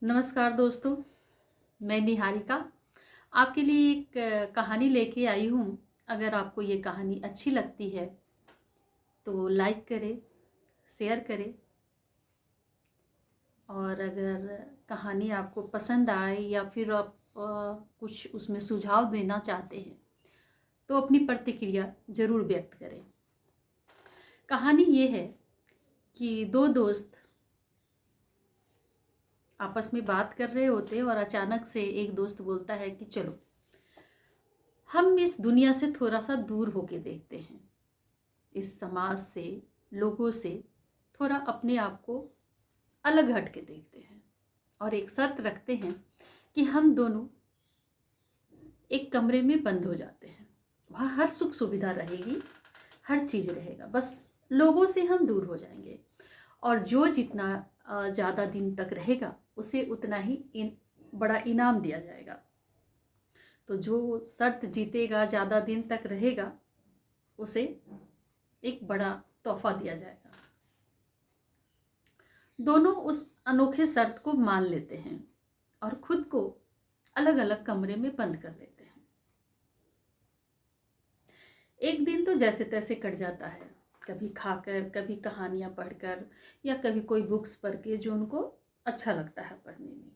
नमस्कार दोस्तों, मैं निहारिका आपके लिए एक कहानी लेके आई हूँ। अगर आपको ये कहानी अच्छी लगती है तो लाइक करें, शेयर करें और अगर कहानी आपको पसंद आए या फिर आप कुछ उसमें सुझाव देना चाहते हैं तो अपनी प्रतिक्रिया ज़रूर व्यक्त करें। कहानी ये है कि दो दोस्त आपस में बात कर रहे होते हैं और अचानक से एक दोस्त बोलता है कि चलो हम इस दुनिया से थोड़ा सा दूर होके देखते हैं, इस समाज से, लोगों से थोड़ा अपने आप को अलग हट के देखते हैं और एक शर्त रखते हैं कि हम दोनों एक कमरे में बंद हो जाते हैं। वहाँ हर सुख सुविधा रहेगी, हर चीज़ रहेगा, बस लोगों से हम दूर हो जाएंगे और जो जितना ज़्यादा दिन तक रहेगा उसे उतना ही बड़ा इनाम दिया जाएगा। तो जो शर्त जीतेगा, ज़्यादा दिन तक रहेगा, उसे एक बड़ा तोहफा दिया जाएगा। दोनों उस अनोखे शर्त को मान लेते हैं और खुद को अलग अलग कमरे में बंद कर लेते हैं। एक दिन तो जैसे तैसे कट जाता है, कभी खाकर, कभी कहानियां पढ़कर या कभी कोई बुक्स पढ़ के जो उनको अच्छा लगता है पढ़ने में,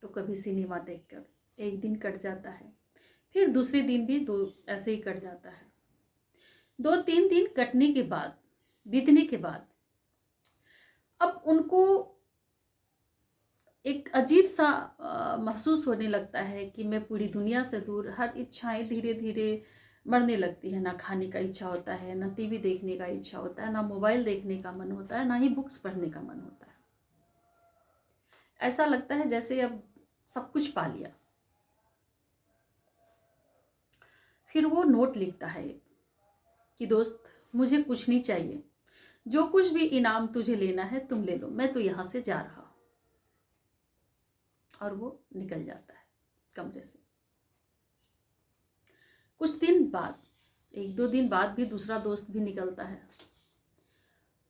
तो कभी सिनेमा देखकर एक दिन कट जाता है। फिर दूसरे दिन भी दो ऐसे ही कट जाता है। 2-3 दिन कटने के बाद, बीतने के बाद अब उनको एक अजीब सा महसूस होने लगता है कि मैं पूरी दुनिया से दूर, हर इच्छाएं धीरे धीरे मरने लगती है। ना खाने का इच्छा होता है, ना टीवी देखने का इच्छा होता है, ना मोबाइल देखने का मन होता है, ना ही बुक्स पढ़ने का मन होता है। ऐसा लगता है जैसे अब सब कुछ पा लिया। फिर वो नोट लिखता है कि दोस्त, मुझे कुछ नहीं चाहिए, जो कुछ भी इनाम तुझे लेना है तुम ले लो, मैं तो यहाँ से जा रहा हूँ। और वो निकल जाता है कमरे से। कुछ दिन बाद, 1-2 दिन बाद भी दूसरा दोस्त भी निकलता है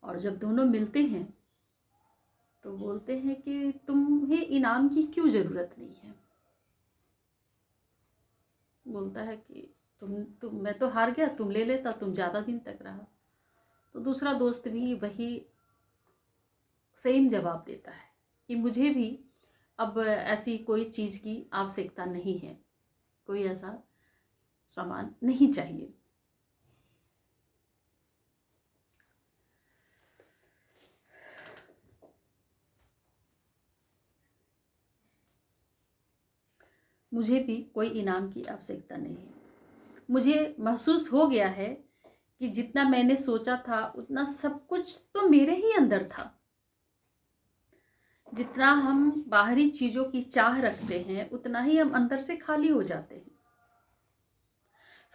और जब दोनों मिलते हैं तो बोलते हैं कि तुम्हें इनाम की क्यों ज़रूरत नहीं है। बोलता है कि मैं तो हार गया, तुम ले लेता, तुम ज़्यादा दिन तक रहा। तो दूसरा दोस्त भी वही सेम जवाब देता है कि मुझे भी अब ऐसी कोई चीज़ की आवश्यकता नहीं है, कोई ऐसा सामान नहीं चाहिए। मुझे भी कोई इनाम की आवश्यकता नहीं है। मुझे महसूस हो गया है कि जितना मैंने सोचा था उतना सब कुछ तो मेरे ही अंदर था। जितना हम बाहरी चीज़ों की चाह रखते हैं उतना ही हम अंदर से खाली हो जाते हैं।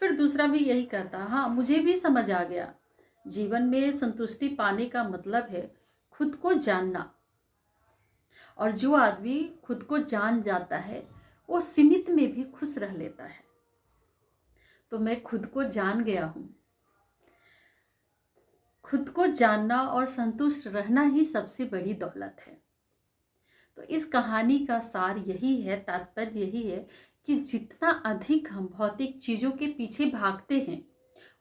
फिर दूसरा भी यही कहता, हाँ मुझे भी समझ आ गया, जीवन में संतुष्टि पाने का मतलब है खुद को जानना। और जो आदमी खुद को जान जाता है वो सीमित में भी खुश रह लेता है। तो मैं खुद को जान गया हूँ। खुद को जानना और संतुष्ट रहना ही सबसे बड़ी दौलत है। तो इस कहानी का सार यही है, तात्पर्य यही है कि जितना अधिक हम भौतिक चीज़ों के पीछे भागते हैं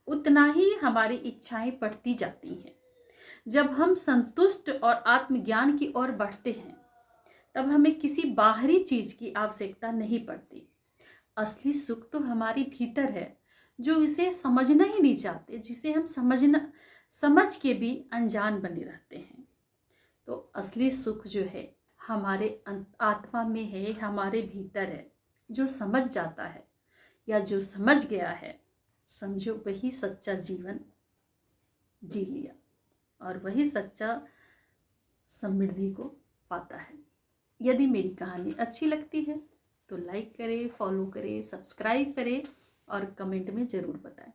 उतना ही हमारी इच्छाएं बढ़ती जाती हैं। जब हम संतुष्ट और आत्मज्ञान की ओर बढ़ते हैं तब हमें किसी बाहरी चीज़ की आवश्यकता नहीं पड़ती। असली सुख तो हमारे भीतर है, जो इसे समझना ही नहीं चाहते, जिसे हम समझ के भी अनजान बने रहते हैं। तो असली सुख जो है हमारे आत्मा में है, हमारे भीतर है। जो समझ जाता है या जो समझ गया है, समझो वही सच्चा जीवन जी लिया और वही सच्चा समृद्धि को पाता है। यदि मेरी कहानी अच्छी लगती है तो लाइक करें, फॉलो करें, सब्सक्राइब करें और कमेंट में ज़रूर बताएं।